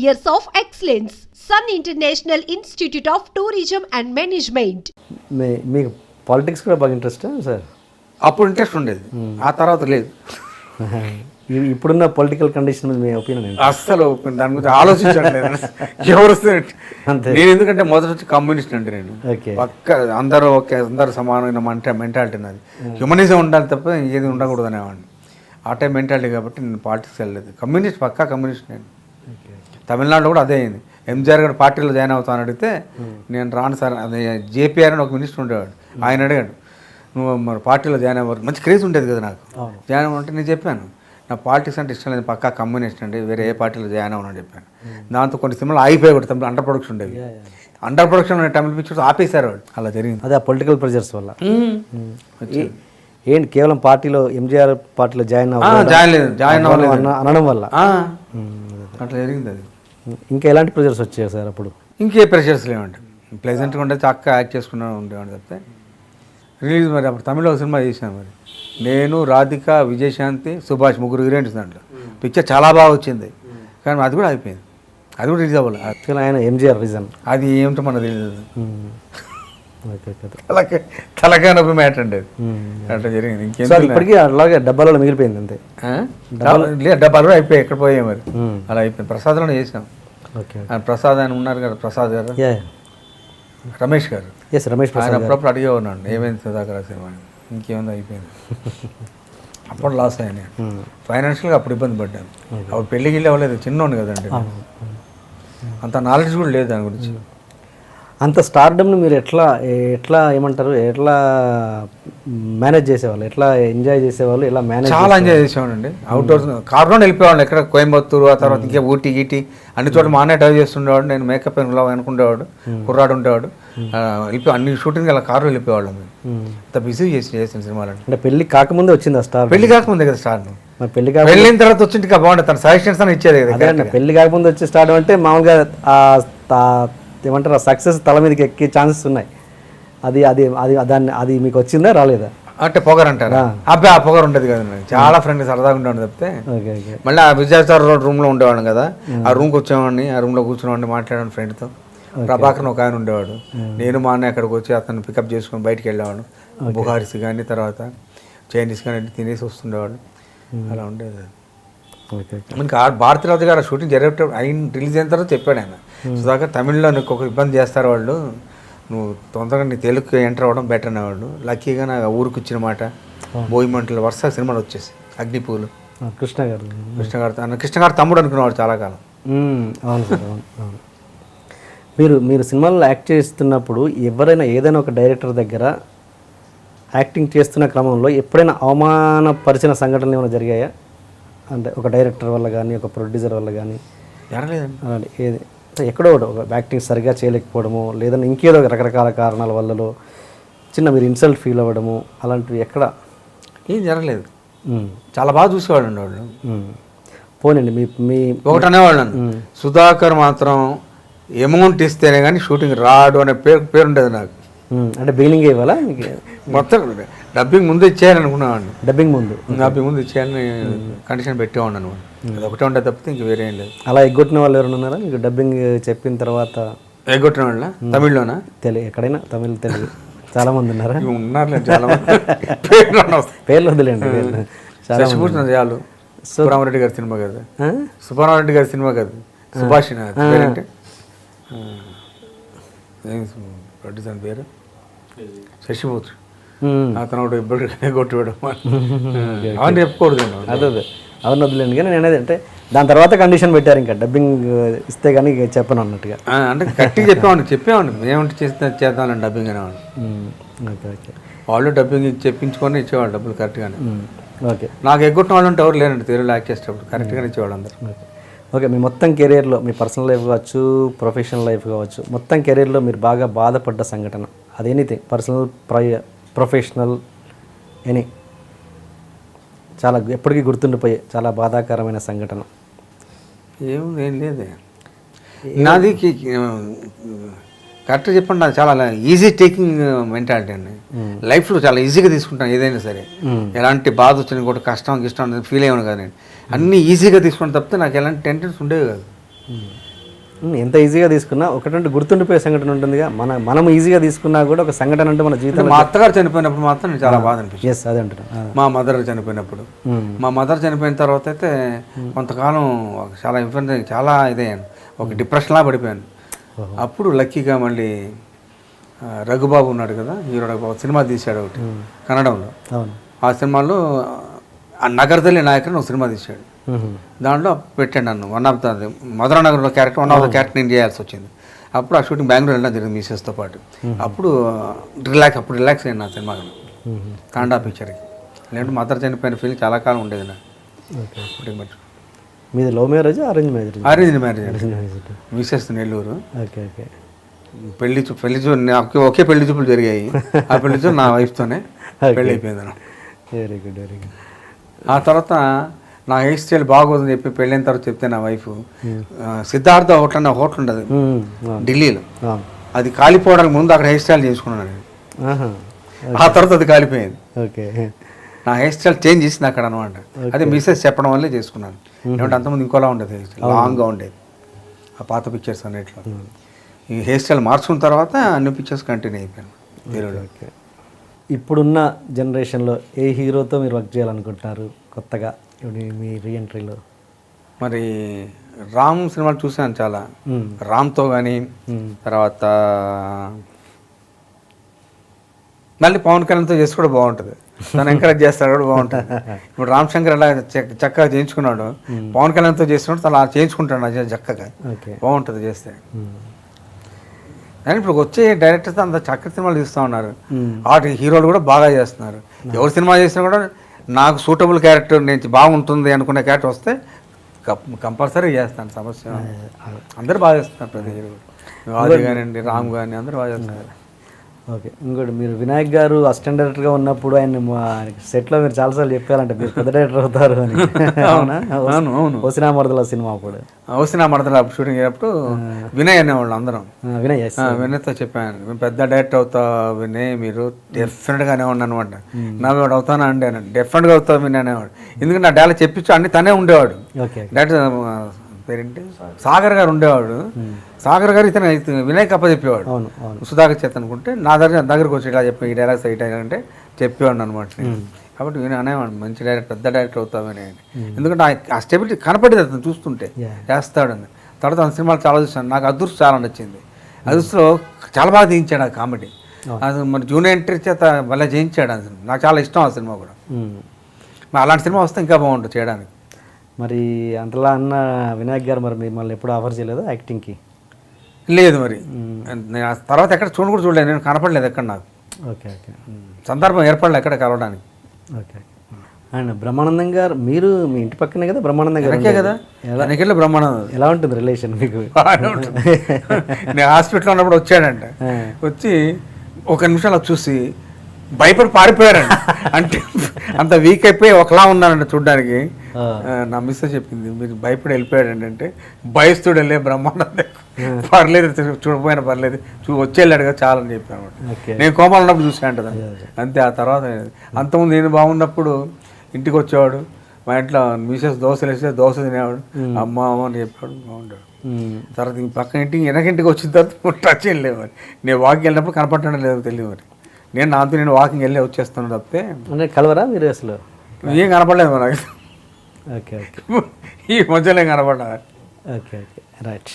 years of excellence. Sun International Institute of Tourism and Management. మీకు politics కూడా బాగా interest sir? అప్పుడు interest ఉండేది, ఆ తర్వాత లేదు. ఇప్పుడున్న పొలిటికల్ కండిషన్ మీద మీ ఒపీనియన్ ఏంటి? అస్సలు దాని గురించి ఆలోచించండి. ఎవరు వస్తే నేను, ఎందుకంటే మొదటి నుంచి కమ్యూనిస్ట్ అంటే నేను పక్క అందరూ ఓకే, అందరూ సమానమైన మెంటాలిటీ నాది. హ్యూమనిజం ఉండాలి తప్ప ఏది ఉండకూడదు అనేవాడిని. ఆ టైం మెంటాలిటీ కాబట్టి నేను పాలిటిక్స్ వెళ్ళలేదు. కమ్యూనిస్ట్, పక్కా కమ్యూనిస్ట్ నేను. తమిళనాడులో కూడా అదే అయింది. ఎంజీఆర్ గారు పార్టీలో జాయిన్ అవుతాను అడిగితే నేను రాను సార్, అదే జేపీఆర్ అని ఒక మినిస్టర్ ఉండేవాడు, ఆయన అడిగాడు నువ్వు మరి పార్టీలో జాయిన్ అవ్వరు, మంచి క్రేజ్ ఉండేది కదా నాకు. జాయిన్ అవ్వంటే నేను చెప్పాను నా పాలిటిక్స్ అంటే ఇష్టం లేదు, పక్కా కమ్యూనిస్ట్ అండి, వేరే ఏ పార్టీలో జాయిన్ అవ్వనని చెప్పాను. దాంతో కొన్ని సినిమాలు ఆగిపోయి కూడా తమిళ అండర్ ప్రొడక్షన్ ఉండేవి. అండర్ ప్రొడక్షన్ తమిళ పిక్చర్స్ ఆపేశారు వాళ్ళు. అలా జరిగింది. అదే ఆ పొలిటికల్ ప్రెజర్స్ వల్ల. ఏంటి కేవలం పార్టీలో ఎంజీఆర్ పార్టీలో జాయిన్ అనడం వల్ల అట్లా జరిగింది. అది ఇంకా ఎలాంటి ప్రెజర్స్ వచ్చాయి సార్ అప్పుడు? ఇంకే ప్రెషర్స్ లేవండి, ప్లెజెంట్గా ఉండే చక్కగా యాక్ట్ చేసుకున్నా ఉండేవాడిని తప్పితే. రిలీజ్ మరి అప్పుడు తమిళలో ఒక సినిమా చేశాను, మరి నేను, రాధిక, విజయశాంతి, సుభాష్, ముగ్గురు హీరోయిన్స్ దాంట్లో. పిక్చర్ చాలా బాగా వచ్చింది, కానీ అది కూడా అయిపోయింది, అది కూడా రిలీజ్ అవ్వాలి. ఆయన ఎంజీఆర్ రీజన్ అది ఏమిటో మనకు తెలియదు. తలకాయ నొప్పి మ్యాటర్ అండి అది. అట్లా జరిగింది. ఇంకేం ఇప్పటికీ అలాగే డబ్బాలలో మిగిలిపోయింది అంతే. డబ్బాలు కూడా అయిపోయాయి, ఎక్కడ పోయాయి మరి. అలా అయిపోయింది. ప్రసాద్లోనే చేసాం. ప్రసాద్ ఆయన ఉన్నారు కదా, ప్రసాద్ గారు, రమేష్ గారు. ఆయన అప్పుడప్పుడు అడిగేవాడు ఏమైంది సుధాకర్ సినిమా, ఇంకేమైంది అయిపోయింది. అప్పుడు లాస్ అయ్యాను ఫైనాన్షియల్గా, అప్పుడు ఇబ్బంది పడ్డాను. అప్పుడు పెళ్ళికి వెళ్ళి అవ్వలేదు, చిన్నోండి కదండి, అంత నాలెడ్జ్ కూడా లేదు దాని గురించి. అంత స్టార్డమ్ని మీరు ఎట్లా ఏమంటారు, ఎట్లా మేనేజ్ చేసేవాళ్ళు, ఎట్లా ఎంజాయ్ చేసేవాళ్ళు, ఎలా మేనేజ్? చాలా ఎంజాయ్ చేసేవాళ్ళండి. అవుట్డోర్స్ కార్లో వెళ్ళిపోయేవాళ్ళు, ఎక్కడ కోయంబత్తూరు, ఆ తర్వాత ఇంకా ఊటీ గీటీ అన్ని చోట్ల మానే డ్రైవ్ చేస్తుండేవాడు. నేను మేకప్ అనుకుండేవాడు, కుర్రాడు ఉండేవాడు. వెళ్ళిపోయి అన్ని షూటింగ్ అలా కార్లో వెళ్ళిపోయేవాళ్ళం. అంత బిజీ చేసిన సినిమాలు. అంటే పెళ్లి కాకముందే వచ్చింది ఆ స్టార్? పెళ్లి కాకముందే కదా స్టార్. వెళ్ళిన తర్వాత వచ్చింది బాగుంటుంది, తన సజెషన్స్ అని ఇచ్చేది కదా. పెళ్లి కాకముందే వచ్చే స్టార్ అంటే మామూలుగా ఏమంటారు, ఆ సక్సెస్ తల మీదకి ఎక్కే ఛాన్సెస్ ఉన్నాయి. అది మీకు వచ్చిందా రాలేదా? అంటే పొగరు అంటారా? అబ్బాయి ఆ పొగరు ఉండేది కదా, చాలా ఫ్రెండ్ సరదాగా ఉండేవాడు తప్పితే. మళ్ళీ ఆ విజయసార్ రూమ్లో ఉండేవాడు కదా, ఆ రూమ్కి వచ్చేవాడిని, ఆ రూమ్లో కూర్చునేవాడిని, మాట్లాడాను ఫ్రెండ్తో. ప్రభాకర్ ఒక ఆయన ఉండేవాడు, నేను మా అన్న అక్కడికి వచ్చి అతను పికప్ చేసుకొని బయటికి వెళ్ళేవాడు. బుహారీస్ కానీ తర్వాత చైనీస్ కానీ తినేసి వస్తుండేవాడు. అలా ఉండేది. మనకి భారతీరాజు గారు షూటింగ్ జరిగేటప్పుడు ఆయన రిలీజ్ అయిన తర్వాత చెప్పాడు ఆయన, సుధాకర్ తమిళ్లో నీకు ఒక ఇబ్బంది చేస్తారు వాళ్ళు, నువ్వు తొందరగా నీ తెలుగుకి ఎంటర్ అవ్వడం బెటర్ అనేవాళ్ళు. లక్కీగా నా ఊరికి వచ్చిన మాట, బోయిమంటలు, వరుస సినిమాలు వచ్చేసి అగ్నిపూలు, కృష్ణ గారు తమ్ముడు అనుకునేవాడు చాలా కాలం. అవును సార్, అవును. మీరు సినిమాల్లో యాక్ట్ చేస్తున్నప్పుడు ఎవరైనా ఏదైనా ఒక డైరెక్టర్ దగ్గర యాక్టింగ్ చేస్తున్న క్రమంలో ఎప్పుడైనా అవమానపరిచిన సంఘటనలు ఏమైనా జరిగాయా? అంటే ఒక డైరెక్టర్ వల్ల కానీ, ఒక ప్రొడ్యూసర్ వల్ల కానీ? జరగలేదండి. ఏది ఎక్కడో ఒక యాక్టింగ్ సరిగ్గా చేయలేకపోవడము, లేదంటే ఇంకేదో రకరకాల కారణాల వల్లలో మీరు ఇన్సల్ట్ ఫీల్ అవ్వడము, అలాంటివి ఎక్కడ ఏం జరగలేదు. చాలా బాగా చూసేవాళ్ళు అండి వాళ్ళు. పోనండి మీ ఒకటి అనేవాళ్ళు, సుధాకర్ మాత్రం అమౌంట్ ఇస్తేనే కానీ షూటింగ్ రాడు అనే పేరు ఉండేది నాకు. అంటే బిగినింగ్ ఇవ్వాలా మొత్తం డబ్బింగ్ ముందు ఇచ్చేయాలని అనుకున్నాను. డబ్బింగ్ ముందు ఇచ్చేయాలని కండిషన్ పెట్టేవాడు అనమాట. అది ఒకటే ఉండే తప్పితే ఇంక వేరే ఏం లేదు. అలా ఎగ్గొట్టిన వాళ్ళు ఎవరైనా ఉన్నారా మీకు? డబ్బింగ్ చెప్పిన తర్వాత ఎగ్గొట్టిన వాళ్ళ తమిళ్లోనా? ఎక్కడైనా తమిళ్ తెలుగు చాలా మంది ఉన్నారా? ఉన్నారు చాలా మంది. పేర్లు వదిలేండి. శశిభూషణ్ దయాలు, సుబ్రహ్మరెడ్డి గారి సినిమా కదా, సుబ్రహ్మరెడ్డి గారి సినిమా కదా, సుభాష్ అంటే ప్రొడ్యూసర్ పేరు శశిభూషణ్. అతను ఒకటి ఇబ్బడి కొట్టివేయడం అవన్నీ చెప్పుకూడదు. అదే అవన్నీ వదిలేండి. కానీ నేను అంటే దాని తర్వాత కండిషన్ పెట్టారు, ఇంకా డబ్బింగ్ ఇస్తే కానీ చెప్పను అన్నట్టుగా. అంటే గట్టిగా చెప్పేవాడిని ఏమంటే చేద్దాం డబ్బింగ్ అనేవాడు. ఓకే. వాళ్ళు డబ్బింగ్ చెప్పించుకొని ఇచ్చేవాళ్ళు డబ్బులు కరెక్ట్గానే. ఓకే. నాకు ఎగ్గొట్టిన వాళ్ళు ఉంటే ఎవరు లేరండి తెలుగులో యాక్ట్ చేసేటప్పుడు, కరెక్ట్గానే ఇచ్చేవాళ్ళు అందరూ. ఓకే. మీ మొత్తం కెరీర్లో, మీ పర్సనల్ లైఫ్ కావచ్చు, ప్రొఫెషనల్ లైఫ్ కావచ్చు, మొత్తం కెరీర్లో మీరు బాగా బాధపడ్డ సంఘటన, అది ఎనీథింగ్, పర్సనల్, ప్రొఫెషనల్, ఎనీ, చాలా ఎప్పటికీ గుర్తుండిపోయే చాలా బాధాకరమైన సంఘటన? ఏం లేదే నాది. కరెక్ట్గా చెప్పండి, నాకు చాలా ఈజీ టేకింగ్ మెంటాలిటీ అండి. లైఫ్లో చాలా ఈజీగా తీసుకుంటాను ఏదైనా సరే. ఎలాంటి బాధ వచ్చినా కూడా కష్టం ఫీల్ అయ్యాను కదా నేను. అన్నీ ఈజీగా తీసుకుంటాను తప్పితే నాకు ఎలాంటి టెన్షన్స్ ఉండేవి కాదు. ఎంత ఈజీగా తీసుకున్నా ఒకటి గుర్తుండిపోయే సంఘటన ఉంటుందిగా, మనం ఈజీగా తీసుకున్నా కూడా ఒక సంఘటన అంటే మన జీవితంలో. మా అత్తగారు చనిపోయినప్పుడు మాత్రం నేను చాలా బాధ అనిపించింది. ఎస్, అదే అంటున్నాను. మా మదర్ చనిపోయినప్పుడు, మా మదర్ చనిపోయిన తర్వాత అయితే కొంతకాలం చాలా ఇబ్బంది, చాలా ఇదయ్యాను, ఒక డిప్రెషన్లా పడిపోయాను. అప్పుడు లక్కీగా మళ్ళీ రఘుబాబు ఉన్నాడు కదా, హీరో రఘుబాబు, సినిమా తీశాడు ఒకటి కన్నడంలో. ఆ సినిమాలో ఆ నగరదల్లి నాయకుని ఒక సినిమా తీశాడు. దాంట్లో పెట్టాడు నన్ను, వన్ ఆఫ్ ద మధురానగర్లో character, one of the character నేను చేయాల్సి వచ్చింది. అప్పుడు ఆ షూటింగ్ బెంగళూరు వెళ్ళడం జరిగింది మిసెస్తో పాటు. అప్పుడు రిలాక్స్ అయ్యాను నా సినిమా తాండా పిక్చర్కి. లేదంటే మదర్ చనిపోయిన ఫీలింగ్ చాలా కాలం ఉండేది నాకు. మీది love marriage, arrange marriage? Arrange marriage. Mrs Nellore. Okay okay. పెళ్లి చూపు నాకు ఒకే పెళ్లి చూపులు జరిగాయి. ఆ పెళ్లి చూపు నా వైఫ్తోనే పెళ్ళి అయిపోయింది. Very good, very good. ఆ తర్వాత నా హెయిర్ స్టైల్ బాగోదని చెప్పి పెళ్ళైన తర్వాత చెప్తే నా వైఫ్, సిద్ధార్థ హోటల్ అనే హోటల్ ఉండదు ఢిల్లీలో, అది కాలిపోవడానికి ముందు అక్కడ హెయిర్ స్టైల్ చేసుకున్నాను నేను. ఆ తర్వాత అది కాలిపోయింది. ఓకే. నా హెయిర్ స్టైల్ చేంజ్ చేసింది అక్కడ అనమాట. అదే మిసెస్ చెప్పడం వల్లే చేసుకున్నాను. ఏమంటే అంతకుముందు ఇంకోలా ఉండేది, హెయిర్ స్టైల్ లాంగ్గా ఉండేది ఆ పాత పిక్చర్స్ అన్నిట్లో. ఈ హెయిర్ స్టైల్ మార్చుకున్న తర్వాత అన్ని పిక్చర్స్ కంటిన్యూ అయిపోయాను తెలుగులో. ఓకే. ఇప్పుడున్న జనరేషన్లో ఏ హీరోతో మీరు వర్క్ చేయాలనుకుంటున్నారు కొత్తగా మీ రీఎంట్రీలో? మరి రామ్ సినిమాలు చూసాను చాలా, రామ్తో కానీ, తర్వాత మళ్ళీ పవన్ కళ్యాణ్తో చేసి కూడా బాగుంటుంది, తను ఎంకరేజ్ చేస్తాడు కూడా బాగుంటుంది. ఇప్పుడు రామ్ శంకర్ అలా చక్కగా చేయించుకున్నాడు, పవన్ కళ్యాణ్తో చేస్తున్నాడు, తను అలా చేయించుకుంటాడు చక్కగా, బాగుంటుంది చేస్తే. కానీ ఇప్పుడు వచ్చే డైరెక్టర్స్ అంత చక్కటి సినిమాలు తీస్తూ ఉన్నారు, వాటి హీరోలు కూడా బాగా చేస్తున్నారు. ఎవరు సినిమా చేసినా కూడా నాకు సూటబుల్ క్యారెక్టర్, నేను బాగుంటుంది అనుకునే క్యారెక్టర్ వస్తే కంపల్సరీ చేస్తాను, సమస్య. అందరూ బాగా చేస్తున్నారు, ప్రతి హీరో, వాజీ కానివ్వండి, రామ్ కానీ అందరూ బాగా చేస్తున్నారు. ఓకే. ఇంకోటి, మీరు వినాయక్ గారు అసిస్టెంట్ డైరెక్టర్గా ఉన్నప్పుడు ఆయన సెట్లో మీరు చాలాసార్లు చెప్పారంటే మీరు పెద్ద డైరెక్టర్ అవుతారు అని. అవునా? అవును. ఓసినా మరదల సినిమా అప్పుడు, ఓసినా మరదల షూటింగ్ అయ్యేప్పుడు వినయ్ అనేవాళ్ళు అందరం. వినయ్తో చెప్పాను, మేము పెద్ద డైరెక్టర్ అవుతా వినయ్, మీరు డెఫినెట్గా అనేవాడు అనమాట. నావాడు అవుతానా అండి అని. డెఫినెట్గా అవుతావు వినయ్ అనేవాడు. ఎందుకంటే నా డైలాగ్ చెప్పించు అన్ని తనే ఉండేవాడు. డైరెక్టర్ పేరేంటి, సాగర్ గారు ఉండేవాడు. సాగర్ గారు ఇతను వినాయక్ అప్ప చెప్పేవాడు, సుధాకర్ చేత అనుకుంటే నా దగ్గరకు వచ్చి ఇలా చెప్పి ఈ డైలాగ్స్ ఇటా అంటే చెప్పేవాడు అనమాట. కాబట్టి వినయ్ అనేవాడు, మంచి డైరెక్టర్, పెద్ద డైరెక్టర్ అవుతామని. ఎందుకంటే ఆ స్టెబిలిటీ కనపడేది అతను చూస్తుంటే, చేస్తాడని. తర్వాత ఆ సినిమాలు చాలా చూసాను, నాకు అదృష్టం చాలా నచ్చింది. అదృష్టంలో చాలా బాగా తీయించాడు ఆ కామెడీ. అది మరి జూనియర్ ఎంట్రీ చేత వల్ల చేయించాడు. అది నాకు చాలా ఇష్టం ఆ సినిమా కూడా. మరి అలాంటి సినిమా వస్తే ఇంకా బాగుంటుంది చేయడానికి. మరి అంతలా అన్న వినాయక్ గారు మరి మిమ్మల్ని ఎప్పుడు ఆఫర్ చేయలేదు యాక్టింగ్కి? లేదు, మరి నేను తర్వాత ఎక్కడ చూడలేదు, నేను కనపడలేదు ఎక్కడ నాకు. Okay okay. సందర్భం ఏర్పడలేదు ఎక్కడ కలవడానికి. ఓకే. అండ్ బ్రహ్మానందం గారు, మీరు మీ ఇంటి పక్కనే కదా బ్రహ్మానందం గారు కదా? వెనకెళ్ళి బ్రహ్మానందం. ఎలా ఉంటుంది రిలేషన్ మీకు? నేను హాస్పిటల్లో ఉన్నప్పుడు వచ్చాడంట, వచ్చి ఒక నిమిషం చూసి భయపడి పారిపోయారండి. అంటే అంత వీక్ అయిపోయి ఒకలా ఉన్నానండి చూడ్డానికి. నా మిస్ చెప్పింది, మీరు భయపడి వెళ్ళిపోయాడండి అంటే, భయస్తుడు వెళ్ళే బ్రహ్మానందం పర్లేదు, చూడపోయినా పర్లేదు, వచ్చేళ్ళాడు కదా చాలా అని చెప్పాను. నేను కోమాలు ఉన్నప్పుడు చూసా అంటది అంతే. ఆ తర్వాత అంతకుముందు నేను బాగున్నప్పుడు ఇంటికి వచ్చేవాడు, మా ఇంట్లో మిసెస్ దోశలు వేస్తే దోశ తినేవాడు, అమ్మ అమ్మ అని చెప్పాడు, బాగుంటాడు. తర్వాత పక్కన ఇంటికి వెనకింటికి వచ్చిన తర్వాత టచ్ వెళ్ళలేవు. మరి నేను వాకింగ్ వెళ్ళినప్పుడు కనపడటం లేదు తెలియదు. మరి నేను వాకింగ్ వెళ్ళి వచ్చేస్తాను తప్పితే అంటే కలవరా మీరు అసలు? ఏం కనపడలేదు మరి. Okay okay. ఈ మధ్యలో ఏం కనపడ్డా. Okay okay, right.